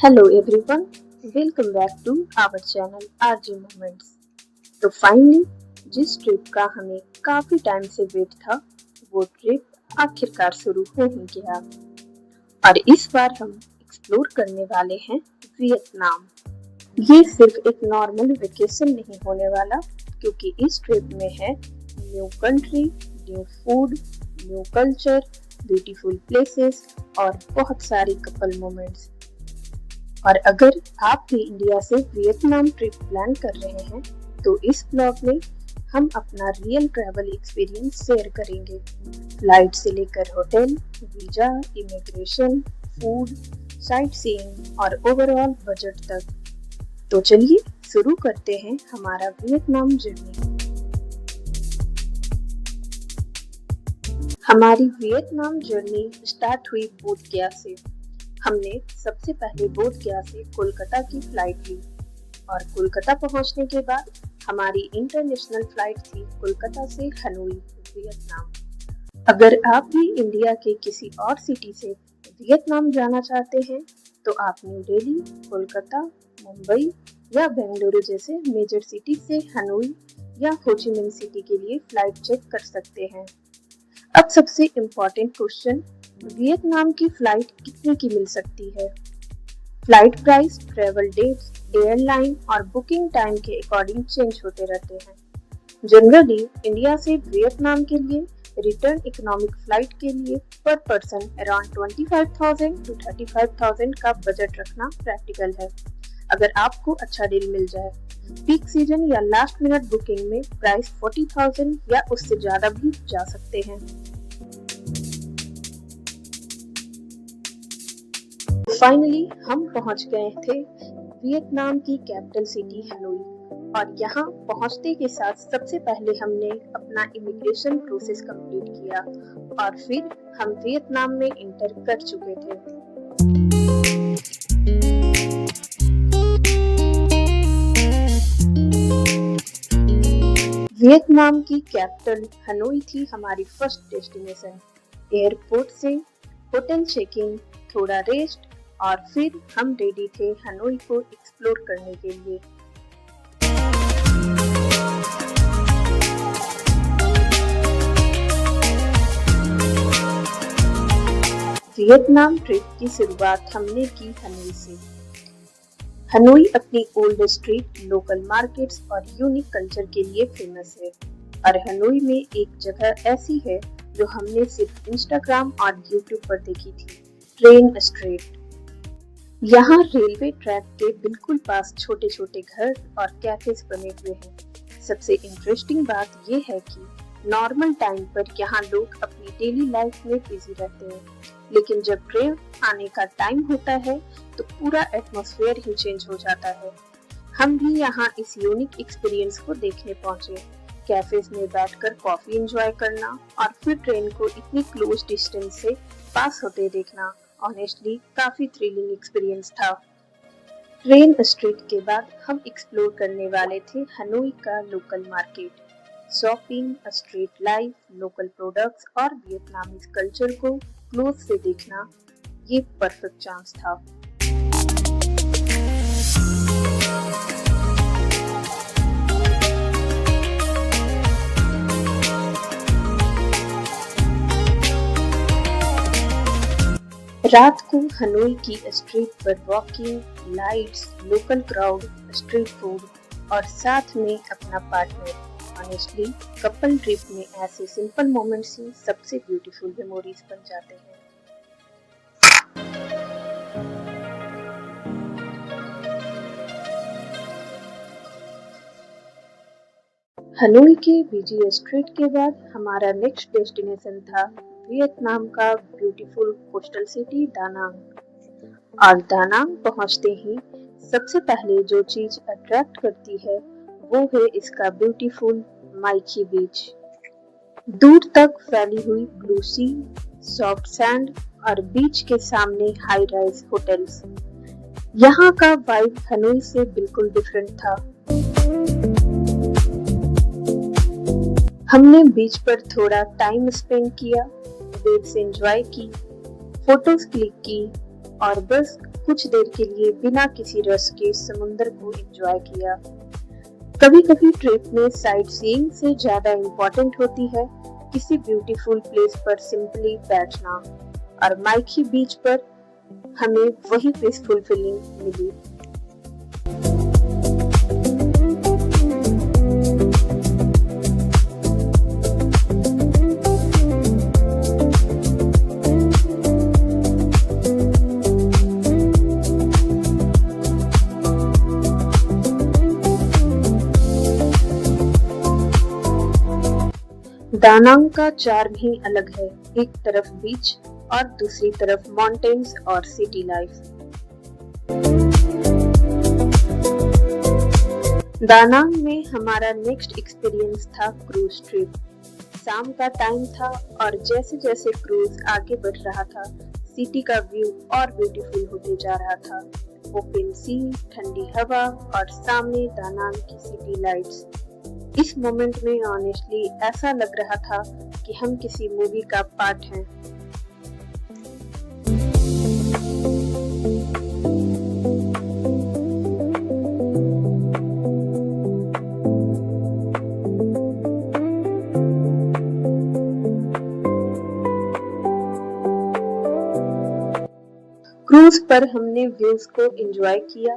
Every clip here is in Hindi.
Hello everyone, welcome back to our channel RG Moments। तो फाइनली जिस ट्रिप का हमें काफी टाइम से वेट था वो ट्रिप आखिरकार शुरू हो ही गया और इस बार हम एक्सप्लोर करने वाले हैं वियतनाम। ये सिर्फ एक नॉर्मल वेकेशन नहीं होने वाला क्योंकि इस ट्रिप में है new country, new food, new culture, beautiful places और बहुत सारी कपल मोमेंट्स। और अगर आप भी इंडिया से वियतनाम ट्रिप प्लान कर रहे हैं तो इस ब्लॉग में हम अपना रियल ट्रैवल एक्सपीरियंस शेयर करेंगे, फ्लाइट से लेकर hotel, visa, immigration, food, sight seeing और ओवरऑल बजट तक। तो चलिए शुरू करते हैं हमारा वियतनाम जर्नी। हमारी वियतनाम जर्नी स्टार्ट हुई बोधगया से। हमने सबसे पहले बोधगया से कोलकाता की फ्लाइट ली और कोलकाता पहुंचने के बाद हमारी इंटरनेशनल फ्लाइट थी कोलकाता से हनोई, वियतनाम। अगर आप भी इंडिया के किसी और सिटी से वियतनाम जाना चाहते हैं तो आप न्यू दिल्ली, कोलकाता, मुंबई या बेंगलुरु जैसे मेजर सिटी से हनोई या हो ची मिन्ह सिटी के लिए फ्लाइट चेक कर सकते हैं। अब सबसे इम्पोर्टेंट क्वेश्चन, वियतनाम की फ्लाइट कितने की मिल सकती है? Flight price, travel dates, airline और बुकिंग टाइम के अकॉर्डिंग चेंज होते रहते हैं। जनरली इंडिया से वियतनाम के लिए रिटर्न इकोनॉमिक फ्लाइट के लिए पर पर्सन अराउंड 25,000 to 35,000 का बजट रखना प्रैक्टिकल है अगर आपको अच्छा डील मिल जाए। पीक सीजन या लास्ट मिनट बुकिंग में प्राइस 40,000 या उससे ज्यादा भी जा सकते हैं। फाइनली हम पहुंच गए थे वियतनाम की कैपिटल सिटी हनोई और यहाँ पहुंचते के साथ सबसे पहले हमने अपना इमिग्रेशन प्रोसेस कंप्लीट किया और फिर हम वियतनाम में इंटर कर चुके थे। वियतनाम की कैपिटल हनोई थी हमारी फर्स्ट डेस्टिनेशन। एयरपोर्ट से होटल चेकिंग, थोड़ा रेस्ट और फिर हम रेडी थे हनोई को एक्सप्लोर करने के लिए। वियतनाम ट्रिप की शुरुआत हमने की हनोई से। हनोई अपनी ओल्ड स्ट्रीट, लोकल मार्केट्स और यूनिक कल्चर के लिए फेमस है और हनोई में एक जगह ऐसी है जो हमने सिर्फ इंस्टाग्राम और यूट्यूब पर देखी थी, ट्रेन स्ट्रीट। यहाँ रेलवे ट्रैक के बिल्कुल पास छोटे छोटे घर और कैफेज बने हुए हैं। सबसे इंटरेस्टिंग बात ये है कि नॉर्मल टाइम पर यहाँ लोग अपनी डेली लाइफ में बिजी रहते हैं, लेकिन जब ट्रेन आने का टाइम होता है तो पूरा एटमॉस्फेयर ही चेंज हो जाता है। हम भी यहाँ इस यूनिक एक्सपीरियंस को देखने पहुंचे। कैफेज में बैठकर कॉफी एंजॉय करना और फिर ट्रेन को इतनी क्लोज डिस्टेंस से पास होते देखना ऑनेस्टली काफी थ्रिलिंग एक्सपीरियंस था। ट्रेन स्ट्रीट के बाद हम एक्सप्लोर करने वाले थे हनोई का local market. Shopping, street life, local products और वियतनामीज कल्चर को क्लोज से देखना ये परफेक्ट चांस था। रात को हनोई की स्ट्रीट पर walking, lights, local crowd, street food और साथ में अपना पार्टनर। ऑनेस्टली कपल ट्रिप में ऐसे सिंपल मोमेंट्स ही सबसे ब्यूटीफुल मेमोरीज बन जाते हैं। हनोई के बिजी स्ट्रीट के बाद हमारा नेक्स्ट डेस्टिनेशन था वियतनाम का ब्यूटीफुल कोस्टल सिटी दानांग। और दानांग पहुंचते ही सबसे पहले जो चीज अट्रैक्ट करती है वो है इसका ब्यूटीफुल माइकी बीच। दूर तक फैली हुई ब्लू सी, सॉफ्ट सैंड और बीच के सामने हाई राइज होटल्स। यहाँ का वाइब हनोई से बिल्कुल डिफरेंट था। हमने बीच पर थोड़ा टाइम स्पेंड किया, वेव्स एंजॉय की, फोटोज क्लिक की और बस कुछ देर के लिए बिना किसी रश के समुंदर को एंजॉय किया। कभी कभी ट्रिप में साइट सीइंग से ज्यादा इम्पोर्टेंट होती है किसी ब्यूटीफुल प्लेस पर सिंपली बैठना, और माइकी बीच पर हमें वही पीसफुल फीलिंग मिली। दानांग का चार्म ही अलग है, एक तरफ बीच और दूसरी तरफ माउंटेन्स और सिटी लाइफ। दानांग में हमारा नेक्स्ट एक्सपीरियंस था क्रूज ट्रिप। शाम का टाइम था और जैसे जैसे क्रूज आगे बढ़ रहा था, सिटी का व्यू और ब्यूटीफुल होते जा रहा था। ओपन सी, ठंडी हवा और सामने दानांग की सिटी लाइट्स। इस मोमेंट में ऑनेस्टली ऐसा लग रहा था कि हम किसी मूवी का पार्ट हैं। क्रूज पर हमने व्यूज को एंजॉय किया,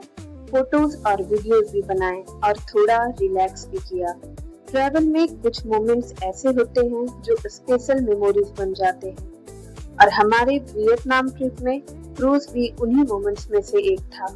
फोटोज और वीडियोस भी बनाए और थोड़ा रिलैक्स भी किया। ट्रैवल में कुछ मोमेंट्स ऐसे होते हैं जो स्पेशल मेमोरीज बन जाते हैं, और हमारे वियतनाम ट्रिप में क्रूज भी उन्हीं मोमेंट्स में से एक था।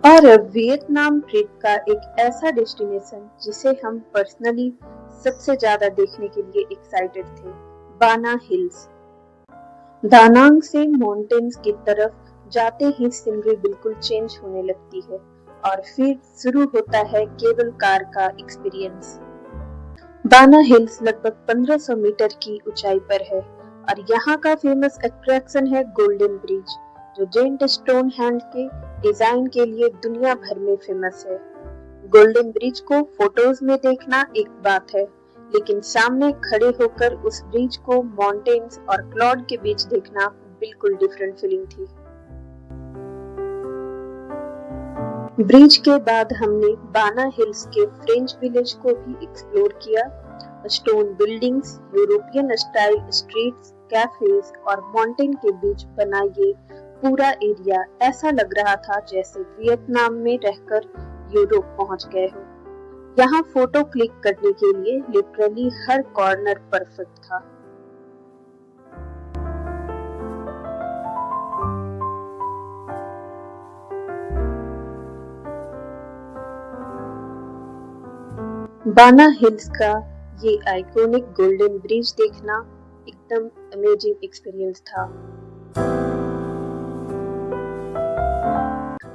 और अब वियतनाम ट्रिप का एक ऐसा डेस्टिनेशन जिसे हम पर्सनली सबसे ज्यादा देखने के लिए एक्साइटेड थे, बाना हिल्स। दानांग से माउंटेन्स की तरफ जाते ही सीनरी बिल्कुल चेंज होने लगती है और फिर शुरू होता है केबल कार का एक्सपीरियंस। बाना हिल्स लगभग 1500 मीटर की ऊंचाई पर है और यहाँ का फेमस अट्रैक्शन है गोल्डन ब्रिज, जो जेंट स्टोन हैंड के डिजाइन के लिए दुनिया भर में फेमस है। गोल्डन ब्रिज को फोटोज में देखना एक बात है, लेकिन सामने खड़े होकर उस ब्रिज को माउंटेन्स और क्लाउड के बीच देखना बिल्कुल डिफरेंट फीलिंग थी। ब्रिज के बाद हमने बाना हिल्स के फ्रेंच विलेज को भी एक्सप्लोर किया। Stone buildings, European style streets, cafes और माउंटेन के बीच बना ये पूरा एरिया ऐसा लग रहा था जैसे वियतनाम में रहकर यूरोप पहुंच गए हो। यहाँ फोटो क्लिक करने के लिए लिटरली हर कॉर्नर परफेक्ट था। बाना हिल्स का ये आइकॉनिक गोल्डन ब्रिज देखना एकदम अमेजिंग एक्सपीरियंस था।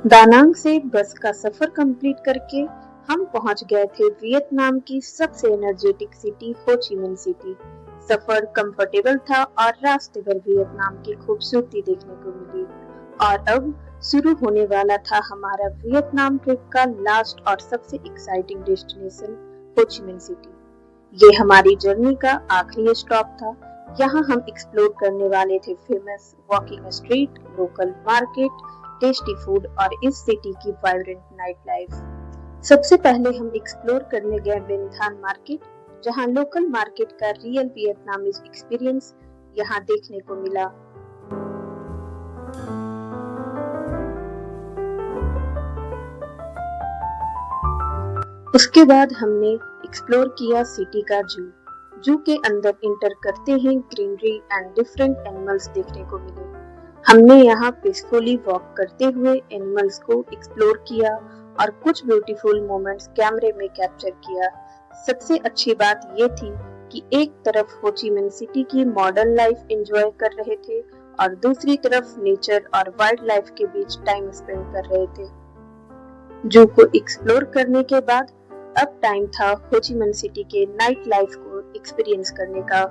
दानांग से बस का सफर कंप्लीट करके हम पहुंच गए थे वियतनाम की सबसे एनर्जेटिक सिटी हो ची मिन सिटी। सफर कंफर्टेबल था और रास्ते भर वियतनाम की खूबसूरती देखने को मिली। और अब शुरू होने वाला था हमारा वियतनाम ट्रिप का लास्ट और सबसे एक्साइटिंग डेस्टिनेशन हो ची मिन सिटी। ये हमारी जर्नी का आखिरी स्टॉप था। यहाँ हम एक्सप्लोर करने वाले थे famous walking street, local market, tasty food और इस सिटी की वाइब्रेंट नाइट लाइफ। सबसे पहले हम एक्सप्लोर करने गए विन थान मार्केट, जहां लोकल मार्केट का रियल वियतनामीज एक्सपीरियंस यहां देखने को मिला। उसके बाद हमने एक्सप्लोर किया सिटी का जू के अंदर इंटर करते हैं ग्रीनरी एंड डिफरेंट एनिमल्स देखने को मिले। हमने यहाँ पीसफुली वॉक करते हुए एनिमल्स को एक्सप्लोर किया और कुछ ब्यूटीफुल मोमेंट्स कैमरे में कैप्चर किया। सबसे अच्छी बात ये थी कि एक तरफ हो ची मिन सिटी की मॉडर्न लाइफ एंजॉय कर रहे थे और दूसरी तरफ नेचर और वाइल्ड लाइफ के बीच टाइम स्पेंड कर रहे थे। जू को एक्सप्लोर करने के बाद अब टाइम था हो ची मिन सिटी के नाइट लाइफ को एक्सपीरियंस करने का।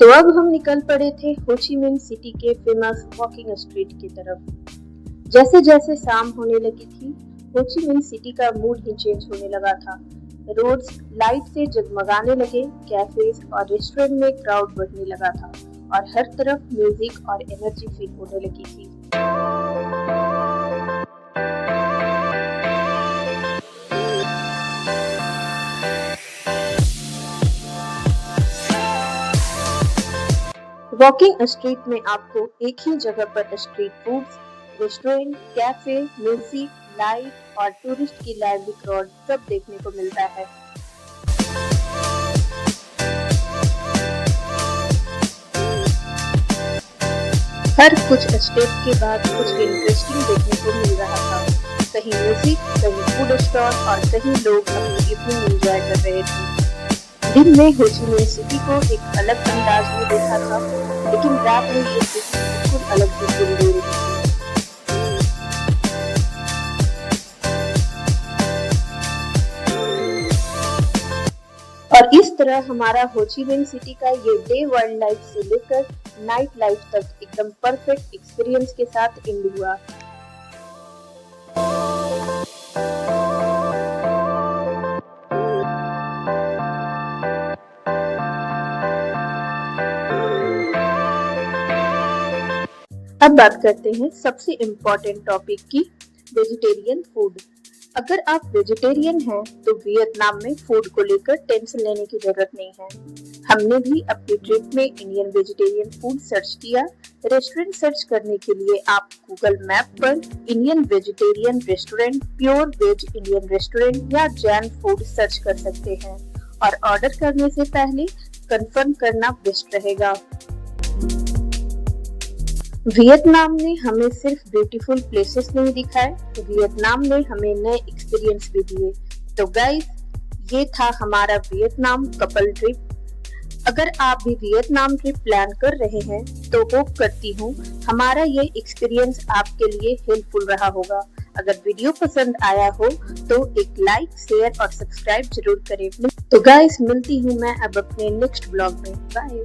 तो अब हम निकल पड़े थे हो ची मिन्ह सिटी के फेमस वॉकिंग स्ट्रीट की तरफ। जैसे जैसे शाम होने लगी थी, हो ची मिन्ह सिटी का मूड ही चेंज होने लगा था। रोड्स लाइट से जगमगाने लगे, कैफेज और रेस्टोरेंट में क्राउड बढ़ने लगा था और हर तरफ म्यूजिक और एनर्जी फील होने लगी थी। वॉकिंग स्ट्रीट में आपको एक ही जगह पर street foods, restaurant, cafe, music, light और टूरिस्ट की लाइवली क्राउड सब देखने को मिलता है। हर कुछ स्टेप के बाद कुछ इंटरेस्टिंग देखने को मिल रहा था। कहीं म्यूजिक, कहीं फूड स्टॉल और कहीं लोग अपनी इवनिंग एंजॉय कर रहे थे। दिन में हो ची मिन्ह सिटी को एक अलग अंदाज में देखा था, लेकिन रात में ये सिटी बिल्कुल अलग फील दे रही थी। और इस तरह हमारा हो ची मिन्ह सिटी का ये डे वाइल्ड लाइफ से लेकर नाइट लाइफ तक एकदम परफेक्ट एक्सपीरियंस के साथ एंड हुआ। अब बात करते हैं सबसे इम्पोर्टेंट टॉपिक की, वेजिटेरियन फूड। अगर आप वेजिटेरियन हैं तो वियतनाम में फूड को लेकर टेंशन लेने की जरूरत नहीं है। हमने भी अपनी ट्रिप में इंडियन वेजिटेरियन फूड सर्च किया। रेस्टोरेंट सर्च करने के लिए आप गूगल मैप पर Indian vegetarian restaurant, pure veg Indian restaurant या जैन फूड सर्च कर सकते हैं और ऑर्डर करने से पहले कंफर्म करना बेस्ट रहेगा। वियतनाम ने हमें सिर्फ ब्यूटीफुल प्लेसेस नहीं दिखाए, वियतनाम ने हमें नए एक्सपीरियंस भी दिए। तो गाइस, ये था हमारा वियतनाम कपल ट्रिप। अगर आप भी वियतनाम ट्रिप प्लान कर रहे हैं तो होप करती हूँ हमारा ये एक्सपीरियंस आपके लिए हेल्पफुल रहा होगा। अगर वीडियो पसंद आया हो तो एक लाइक, शेयर और सब्सक्राइब जरूर करें। तो गाइस, मिलती हूँ मैं अब अपने नेक्स्ट ब्लॉग में। बाय।